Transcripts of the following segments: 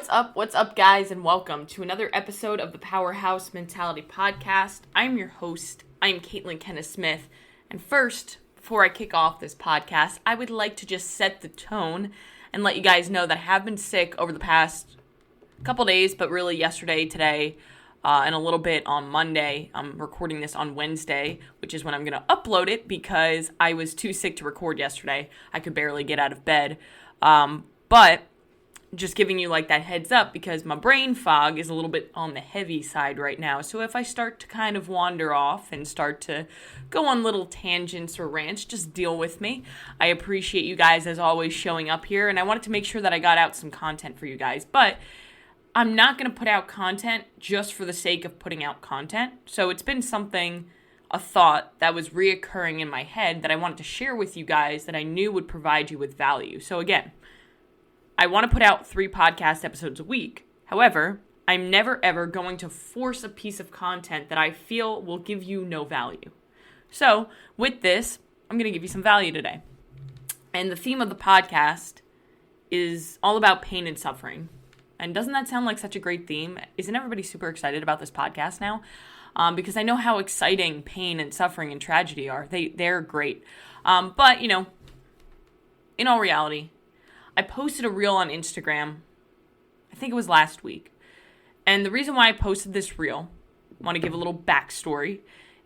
What's up, guys, and welcome to another episode of the Powerhouse Mentality Podcast. I'm your host. I'm Caitlin Kenneth Smith. And first, before I kick off this podcast, I would like to just set the tone and let you guys know that I have been sick over the past couple days, but really yesterday, today, and a little bit on Monday. I'm recording this on Wednesday, which is when I'm going to upload it because I was too sick to record yesterday. I could barely get out of bed. But just giving you like that heads up because my brain fog is a little bit on the heavy side right now. So if I start to kind of wander off and start to go on little tangents or rants, just deal with me. I appreciate you guys as always showing up here, and I wanted to make sure that I got out some content for you guys. But I'm not going to put out content just for the sake of putting out content. So it's been a thought that was reoccurring in my head that I wanted to share with you guys that I knew would provide you with value. So again, I want to put out 3 podcast episodes a week. However, I'm never ever going to force a piece of content that I feel will give you no value. So with this, I'm going to give you some value today. And the theme of the podcast is all about pain and suffering. And doesn't that sound like such a great theme? Isn't everybody super excited about this podcast now? Because I know how exciting pain and suffering and tragedy are. They're great. But, in all reality, I posted a reel on Instagram, I think it was last week. And the reason why I posted this reel, I want to give a little backstory,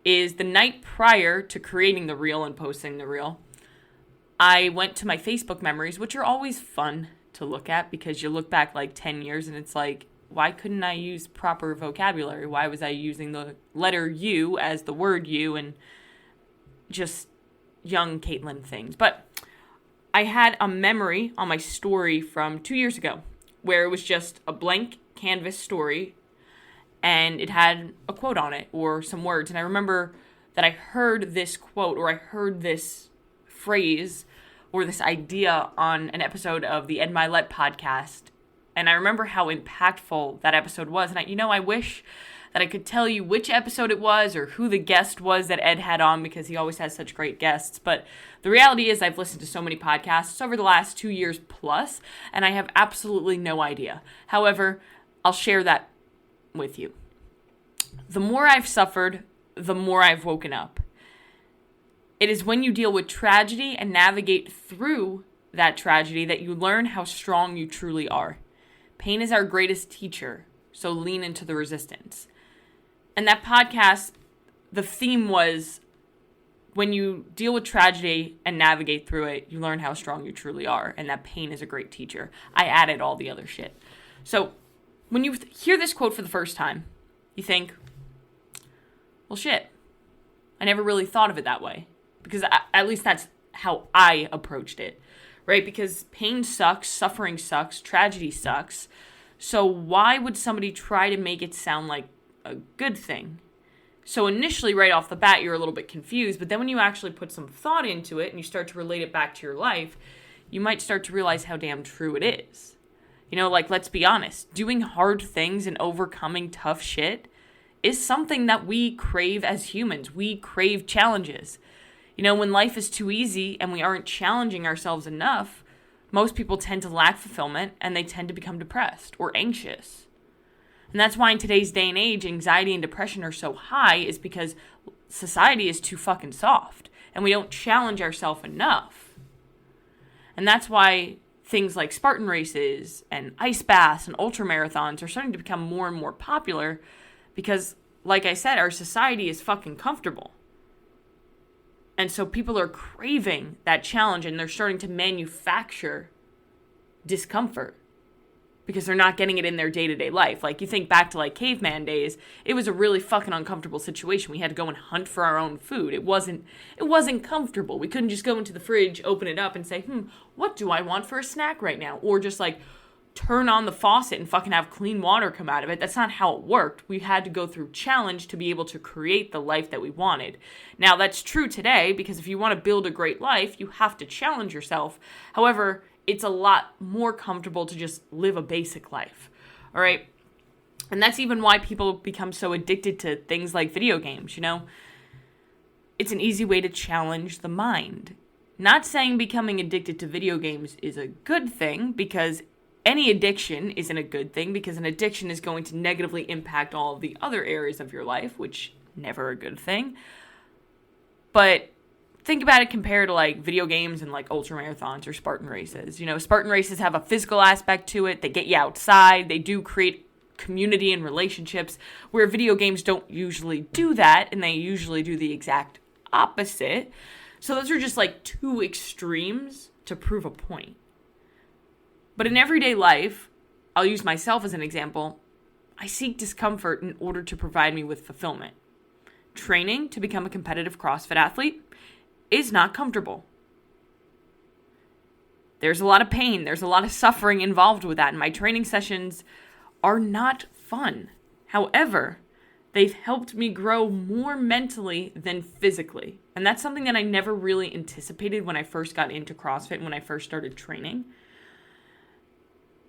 is the night prior to creating the reel and posting the reel, I went to my Facebook memories, which are always fun to look at because you look back like 10 years and it's like, why couldn't I use proper vocabulary? Why was I using the letter U as the word you and just young Caitlin things? But I had a memory on my story from 2 years ago where it was just a blank canvas story and it had a quote on it or some words. And I remember that I heard this quote or I heard this phrase or this idea on an episode of the Ed Milet podcast. And I remember how impactful that episode was. And I wish that I could tell you which episode it was or who the guest was that Ed had on because he always has such great guests. But the reality is I've listened to so many podcasts over the last 2 years plus, and I have absolutely no idea. However, I'll share that with you. The more I've suffered, the more I've woken up. It is when you deal with tragedy and navigate through that tragedy that you learn how strong you truly are. Pain is our greatest teacher, so lean into the resistance. And that podcast, the theme was when you deal with tragedy and navigate through it, you learn how strong you truly are, and that pain is a great teacher. I added all the other shit. So when you hear this quote for the first time, you think, well, shit, I never really thought of it that way. Because at least that's how I approached it, right? Because pain sucks, suffering sucks, tragedy sucks. So why would somebody try to make it sound like a good thing? So initially, right off the bat, you're a little bit confused. But then when you actually put some thought into it and you start to relate it back to your life, you might start to realize how damn true it is. Let's be honest. Doing hard things and overcoming tough shit is something that we crave as humans. We crave challenges. When life is too easy and we aren't challenging ourselves enough, most people tend to lack fulfillment and they tend to become depressed or anxious. And that's why in today's day and age, anxiety and depression are so high is because society is too fucking soft and we don't challenge ourselves enough. And that's why things like Spartan races and ice baths and ultra marathons are starting to become more and more popular because, like I said, our society is fucking comfortable. And so people are craving that challenge and they're starting to manufacture discomfort because they're not getting it in their day-to-day life. Like you think back to like caveman days, it was a really fucking uncomfortable situation. We had to go and hunt for our own food. It wasn't comfortable. We couldn't just go into the fridge, open it up and say, what do I want for a snack right now? Or just like turn on the faucet and fucking have clean water come out of it. That's not how it worked. We had to go through challenge to be able to create the life that we wanted. Now, that's true today because if you want to build a great life, you have to challenge yourself. However, it's a lot more comfortable to just live a basic life. All right? And that's even why people become so addicted to things like video games, It's an easy way to challenge the mind. Not saying becoming addicted to video games is a good thing because any addiction isn't a good thing because an addiction is going to negatively impact all of the other areas of your life, which never a good thing. But think about it compared to like video games and like ultra marathons or Spartan races. You know, Spartan races have a physical aspect to it. They get you outside. They do create community and relationships, where video games don't usually do that, and they usually do the exact opposite. So those are just like two extremes to prove a point. But in everyday life, I'll use myself as an example, I seek discomfort in order to provide me with fulfillment. Training to become a competitive CrossFit athlete is not comfortable. There's a lot of pain. There's a lot of suffering involved with that. And my training sessions are not fun. However, they've helped me grow more mentally than physically. And that's something that I never really anticipated when I first got into CrossFit and when I first started training.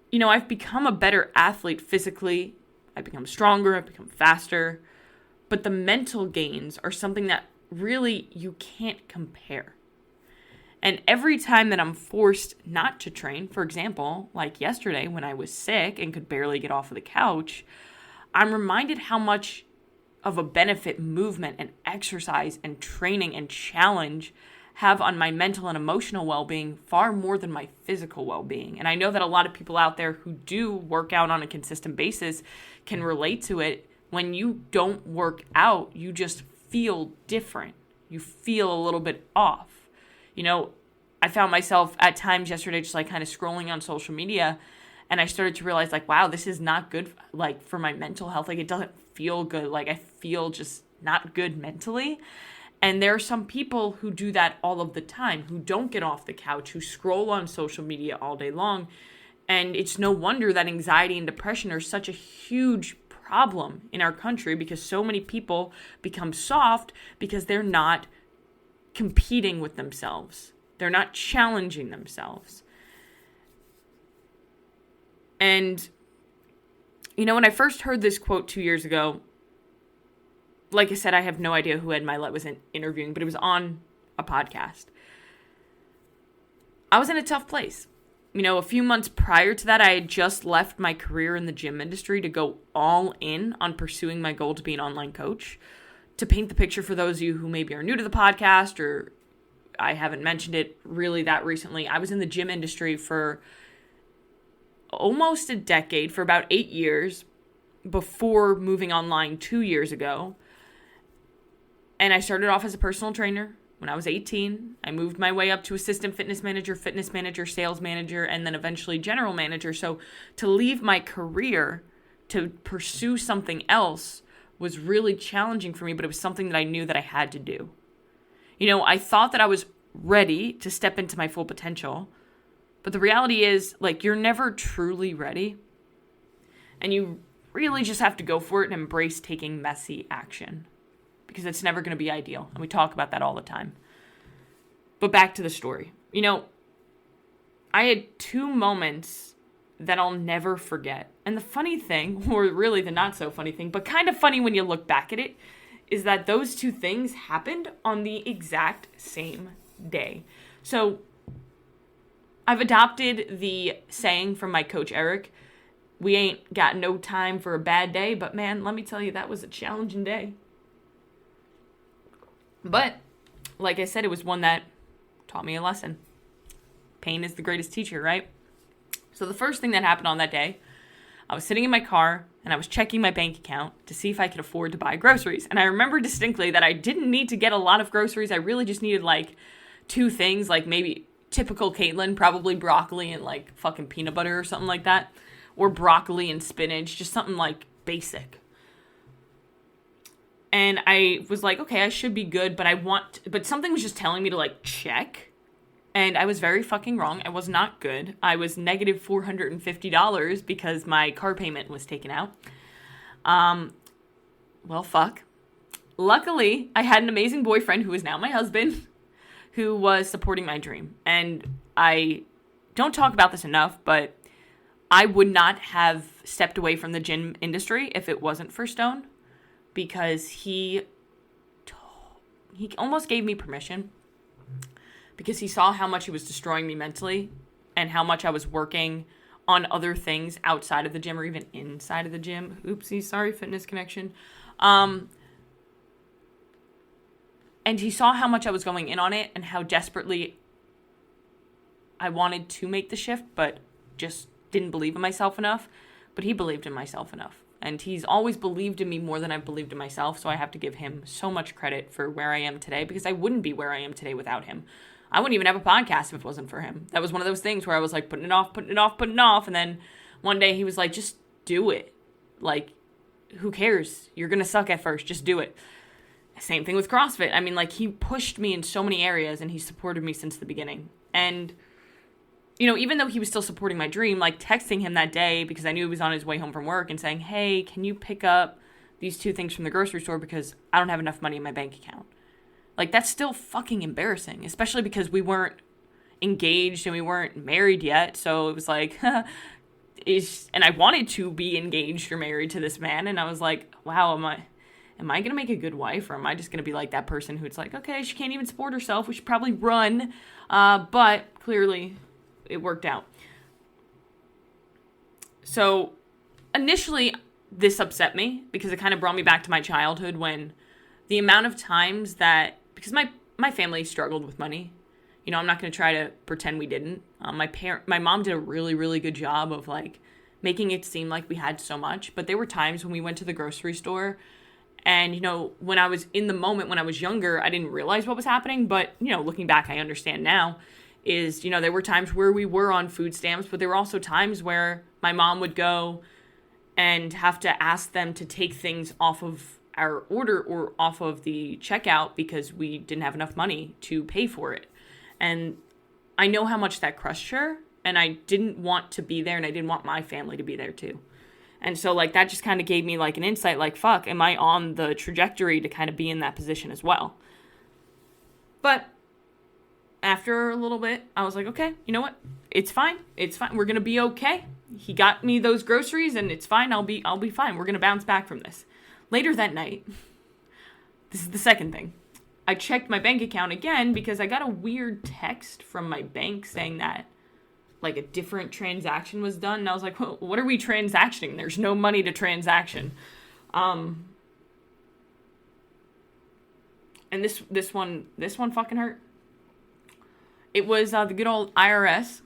You know, I've become a better athlete physically. I've become stronger. I've become faster. But the mental gains are something that really you can't compare. And every time that I'm forced not to train, for example, like yesterday when I was sick and could barely get off of the couch, I'm reminded how much of a benefit movement and exercise and training and challenge have on my mental and emotional well-being far more than my physical well-being. And I know that a lot of people out there who do work out on a consistent basis can relate to it. When you don't work out, you just feel different. You feel a little bit off. You know, I found myself at times yesterday just like kind of scrolling on social media, and I started to realize like, wow, this is not good like for my mental health. Like it doesn't feel good. Like I feel just not good mentally. And there are some people who do that all of the time, who don't get off the couch, who scroll on social media all day long. And it's no wonder that anxiety and depression are such a huge problem in our country, because so many people become soft because they're not competing with themselves. They're not challenging themselves. And, you know, when I first heard this quote 2 years ago, like I said, I have no idea who Ed Milet was interviewing, but it was on a podcast. I was in a tough place. You know, a few months prior to that, I had just left my career in the gym industry to go all in on pursuing my goal to be an online coach. To paint the picture for those of you who maybe are new to the podcast, or I haven't mentioned it really that recently, I was in the gym industry for almost a decade, for about 8 years, before moving online 2 years ago. And I started off as a personal trainer when I was 18. I moved my way up to assistant fitness manager, sales manager, and then eventually general manager. So to leave my career to pursue something else was really challenging for me, but it was something that I knew that I had to do. You know, I thought that I was ready to step into my full potential, but the reality is, like, you're never truly ready. And you really just have to go for it and embrace taking messy action, because it's never going to be ideal. And we talk about that all the time. But back to the story. You know, I had 2 moments that I'll never forget. And the funny thing, or really the not so funny thing, but kind of funny when you look back at it, is that those 2 things happened on the exact same day. So I've adopted the saying from my coach, Eric, we ain't got no time for a bad day, but man, let me tell you, that was a challenging day. But, like I said, it was one that taught me a lesson. Pain is the greatest teacher, right? So the first thing that happened on that day, I was sitting in my car and I was checking my bank account to see if I could afford to buy groceries. And I remember distinctly that I didn't need to get a lot of groceries. I really just needed like 2 things, like maybe typical Caitlin, probably broccoli and like fucking peanut butter or something like that. Or broccoli and spinach, just something like basic. And I was like, okay, I should be good, but something was just telling me to like check. And I was very fucking wrong. I was not good. I was negative $450 because my car payment was taken out. Well, fuck. Luckily, I had an amazing boyfriend who is now my husband, who was supporting my dream. And I don't talk about this enough, but I would not have stepped away from the gym industry if it wasn't for Stone, because he almost gave me permission, because he saw how much it was destroying me mentally and how much I was working on other things outside of the gym or even inside of the gym. Oopsie, sorry, fitness connection. And he saw how much I was going in on it and how desperately I wanted to make the shift, but just didn't believe in myself enough. But he believed in myself enough. And he's always believed in me more than I've believed in myself. So I have to give him so much credit for where I am today, because I wouldn't be where I am today without him. I wouldn't even have a podcast if it wasn't for him. That was one of those things where I was like putting it off. And then one day he was like, just do it. Like, who cares? You're going to suck at first. Just do it. Same thing with CrossFit. I mean, like, he pushed me in so many areas and he supported me since the beginning. And, you know, even though he was still supporting my dream, like texting him that day because I knew he was on his way home from work and saying, hey, can you pick up these 2 things from the grocery store because I don't have enough money in my bank account? Like, that's still fucking embarrassing, especially because we weren't engaged and we weren't married yet. So it was like, and I wanted to be engaged or married to this man. And I was like, wow, am I going to make a good wife? Or am I just going to be like that person who's like, okay, she can't even support herself. We should probably run. But clearly it worked out. So initially this upset me because it kind of brought me back to my childhood when the amount of times that, because my family struggled with money. You know, I'm not going to try to pretend we didn't. My mom did a really, really good job of like making it seem like we had so much. But there were times when we went to the grocery store and, you know, when I was in the moment, when I was younger, I didn't realize what was happening. But, you know, looking back, I understand now is, you know, there were times where we were on food stamps, but there were also times where my mom would go and have to ask them to take things off of our order or off of the checkout because we didn't have enough money to pay for it. And I know how much that crushed her, and I didn't want to be there, and I didn't want my family to be there too. And so like that just kind of gave me like an insight, like, fuck, am I on the trajectory to kind of be in that position as well? But after a little bit, I was like, okay, you know what? It's fine. It's fine. We're going to be okay. He got me those groceries and it's fine. I'll be fine. We're going to bounce back from this. Later that night, this is the second thing. I checked my bank account again because I got a weird text from my bank saying that like a different transaction was done. And I was like, well, what are we transactioning? There's no money to transaction. And this one fucking hurt. It was the good old IRS.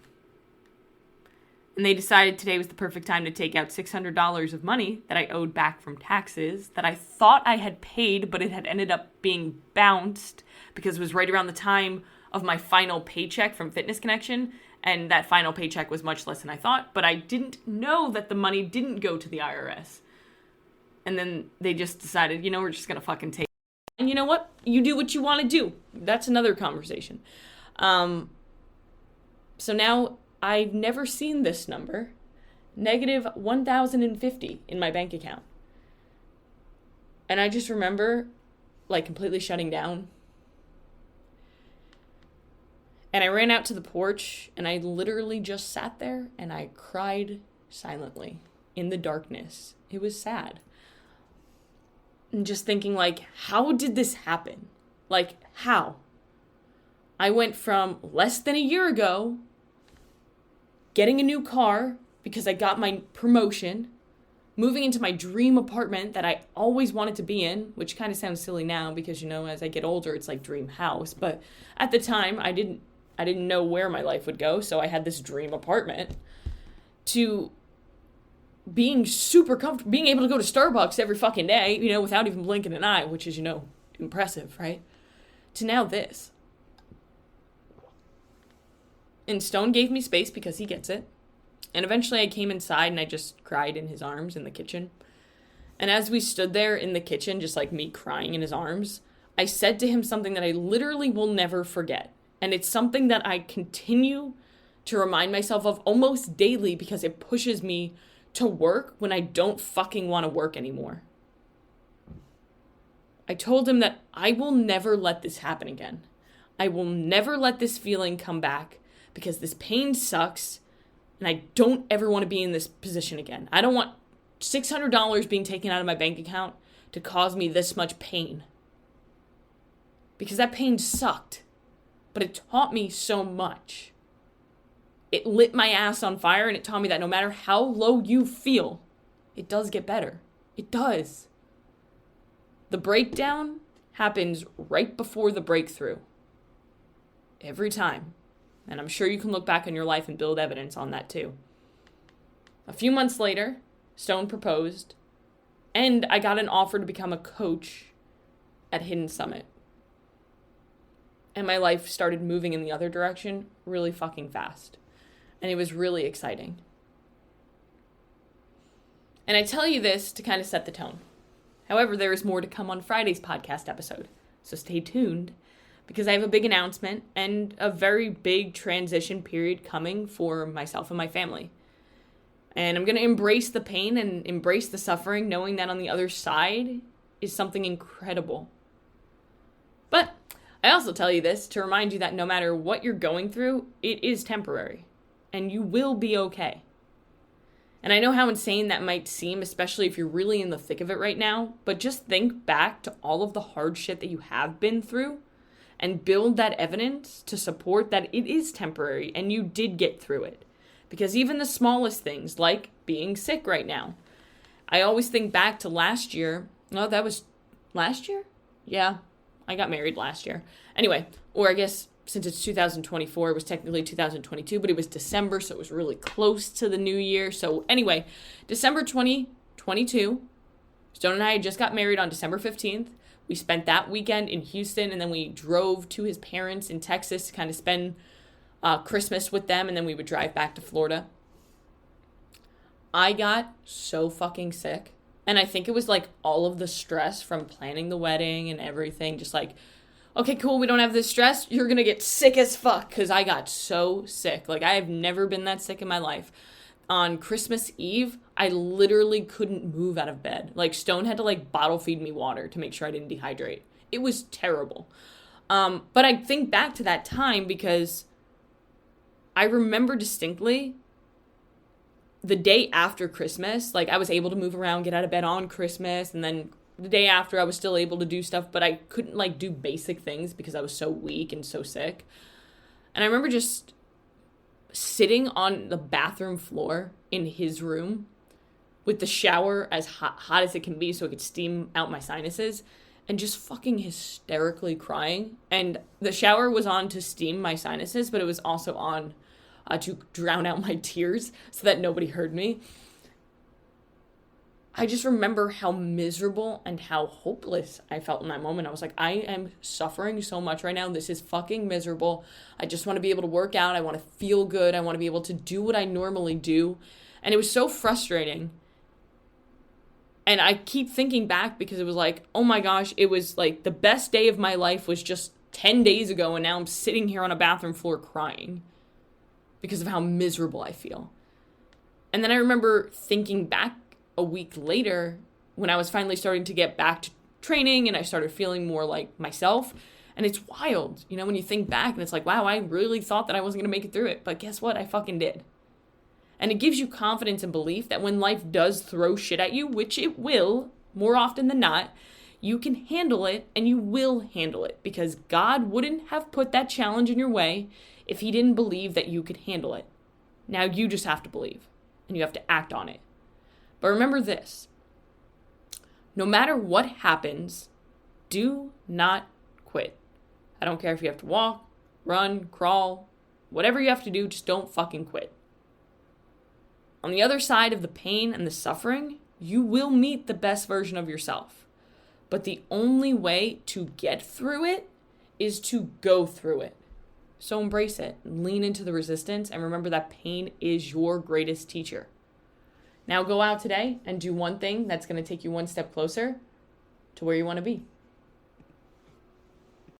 And they decided today was the perfect time to take out $600 of money that I owed back from taxes that I thought I had paid, but it had ended up being bounced because it was right around the time of my final paycheck from Fitness Connection. And that final paycheck was much less than I thought, but I didn't know that the money didn't go to the IRS. And then they just decided, you know, we're just going to fucking take it. And you know what? You do what you want to do. That's another conversation. So now I've never seen this number, negative 1,050 in my bank account. And I just remember like completely shutting down. And I ran out to the porch and I literally just sat there and I cried silently in the darkness. It was sad. And just thinking like, how did this happen? Like, how? I went from less than a year ago getting a new car because I got my promotion, moving into my dream apartment that I always wanted to be in, which kind of sounds silly now because, you know, as I get older, it's like dream house. But at the time, I didn't know where my life would go, so I had this dream apartment, to being super comfortable, being able to go to Starbucks every fucking day, you know, without even blinking an eye, which is, you know, impressive, right? To now this. And Stone gave me space because he gets it. And eventually I came inside and I just cried in his arms in the kitchen. And as we stood there in the kitchen, just like me crying in his arms, I said to him something that I literally will never forget. And it's something that I continue to remind myself of almost daily because it pushes me to work when I don't fucking want to work anymore. I told him that I will never let this happen again. I will never let this feeling come back because this pain sucks and I don't ever want to be in this position again. I don't want $600 being taken out of my bank account to cause me this much pain. Because that pain sucked. But it taught me so much. it lit my ass on fire, and it taught me that no matter how low you feel, it does get better. It does. The breakdown happens right before the breakthrough. Every time. And I'm sure you can look back on your life and build evidence on that too. A few months later, Stone proposed, and I got an offer to become a coach at Hidden Summit. And my life started moving in the other direction really fucking fast. And it was really exciting. And I tell you this to kind of set the tone. However, there is more to come on Friday's podcast episode. So stay tuned, because I have a big announcement and a very big transition period coming for myself and my family. And I'm going to embrace the pain and embrace the suffering, knowing that on the other side is something incredible. But I also tell you this to remind you that no matter what you're going through, it is temporary, and you will be okay. And I know how insane that might seem, especially if you're really in the thick of it right now, but just think back to all of the hard shit that you have been through and build that evidence to support that it is temporary and you did get through it. Because even the smallest things, like being sick right now, I always think back to last year. Oh, that was last year? Yeah, I got married last year. Anyway, or I guess since it's 2024, it was technically 2022, but it was December, so it was really close to the new year. So anyway, December 2022, Stone and I had just got married on December 15th. We spent that weekend in Houston, and then we drove to his parents in Texas to kind of spend Christmas with them, and then we would drive back to Florida. I got so fucking sick, and I think it was like all of the stress from planning the wedding and everything, just like, okay, cool, we don't have this stress, you're gonna get sick as fuck, because I got so sick. Like, I have never been that sick in my life. On Christmas Eve, I literally couldn't move out of bed. Like, Stone had to, like, bottle feed me water to make sure I didn't dehydrate. It was terrible. But I think back to that time because I remember distinctly the day after Christmas, like, I was able to move around, get out of bed on Christmas, and then the day after I was still able to do stuff, but I couldn't, like, do basic things because I was so weak and so sick. And I remember just sitting on the bathroom floor in his room with the shower as hot as it can be so it could steam out my sinuses, and just fucking hysterically crying. And the shower was on to steam my sinuses, but it was also on to drown out my tears so that nobody heard me. I just remember how miserable and how hopeless I felt in that moment. I was like, I am suffering so much right now. This is fucking miserable. I just want to be able to work out. I want to feel good. I want to be able to do what I normally do. And it was so frustrating. And I keep thinking back because it was like, oh my gosh, it was like the best day of my life was just 10 days ago. And now I'm sitting here on a bathroom floor crying because of how miserable I feel. And then I remember thinking back a week later when I was finally starting to get back to training and I started feeling more like myself. And it's wild, you know, when you think back and it's like, wow, I really thought that I wasn't going to make it through it. But guess what? I fucking did. And it gives you confidence and belief that when life does throw shit at you, which it will more often than not, you can handle it and you will handle it because God wouldn't have put that challenge in your way if he didn't believe that you could handle it. Now you just have to believe and you have to act on it. But remember this, no matter what happens, do not quit. I don't care if you have to walk, run, crawl, whatever you have to do, just don't fucking quit. On the other side of the pain and the suffering, you will meet the best version of yourself. But the only way to get through it is to go through it. So embrace it, lean into the resistance, and remember that pain is your greatest teacher. Now go out today and do one thing that's going to take you one step closer to where you want to be.